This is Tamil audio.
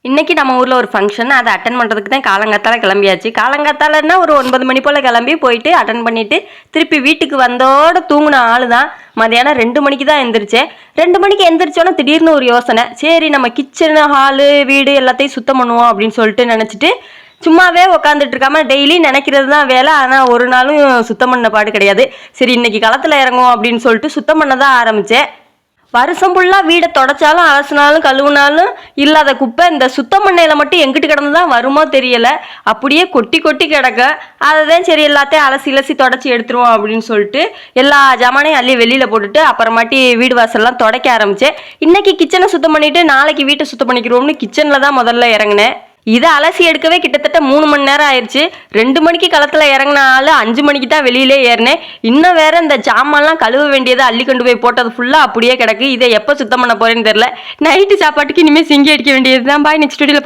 இன்னைக்கு நம்ம ஊரில் ஒரு ஃபங்க்ஷன் அதை அட்டன் பண்ணுறதுக்கு தான் காலங்காத்தால கிளம்பியாச்சு. காலங்காத்தாலன்னா ஒரு 9 மணி போல் கிளம்பி போயிட்டு அட்டன் பண்ணிவிட்டு திருப்பி வீட்டுக்கு வந்தோட தூங்கின ஆள் தான். மதியானம் 2 மணிக்கு தான் எந்திரிச்சேன். 2 மணிக்கு எந்திரிச்சோன்னா திடீர்னு ஒரு யோசனை, சரி நம்ம கிச்சனு ஹாலு வீடு எல்லாத்தையும் சுத்தம் பண்ணுவோம் அப்படின்னு சொல்லிட்டு நினச்சிட்டு சும்மாவே உட்காந்துட்டு இருக்காம டெய்லி நினைக்கிறது தான் வேலை. ஆனால் ஒரு நாளும் சுத்தம் பண்ண பாடு கிடையாது. சரி இன்னைக்கு களத்தில் இறங்குவோம் அப்படின்னு சொல்லிட்டு சுத்தம் பண்ண தான் ஆரம்பித்தேன். வருஷம் ஃபுல்லாக வீடை தொடச்சாலும் அலசினாலும் கழுவுனாலும் இல்லாத குப்பை இந்த சுத்தம் பண்ணையில் மட்டும் எங்கிட்டு கிடந்து தான் வருமோ தெரியலை. அப்படியே கொட்டி கொட்டி கிடக்க. அதை தான் சரி எல்லாத்தையும் அலசி தொடச்சி எடுத்துருவோம் அப்படின்னு சொல்லிட்டு எல்லா ஜாமானையும் அள்ளி வெளியில் போட்டுட்டு அப்புறமாட்டி வீடு வாசல்லாம் துடைக்க ஆரம்பித்தேன். இன்றைக்கி கிச்சனை சுத்தம் பண்ணிவிட்டு நாளைக்கு வீட்டை சுத்தம் பண்ணிக்கிறோம்னு கிச்சனில் தான் முதல்ல இறங்கினேன். இதை அலசி எடுக்கவே கிட்டத்தட்ட 3 மணி நேரம் ஆயிடுச்சு. 2 மணிக்கு களத்தில் இறங்கினால 5 மணிக்கு தான் வெளியிலே ஏறினேன். இன்னும் வேற இந்த ஜாமான்லாம் கழுவ வேண்டியதை அள்ளி கொண்டு போய் போட்டது ஃபுல்லாக அப்படியே கிடக்கு. இதை எப்போ சுத்தம் பண்ண போறேன்னு தெரியல. நைட்டு சாப்பாட்டுக்கு இனிமேல் சிங்கி அடிக்க வேண்டியது தான். பாய், நெக்ஸ்ட் வீடியோவில் பார்க்க.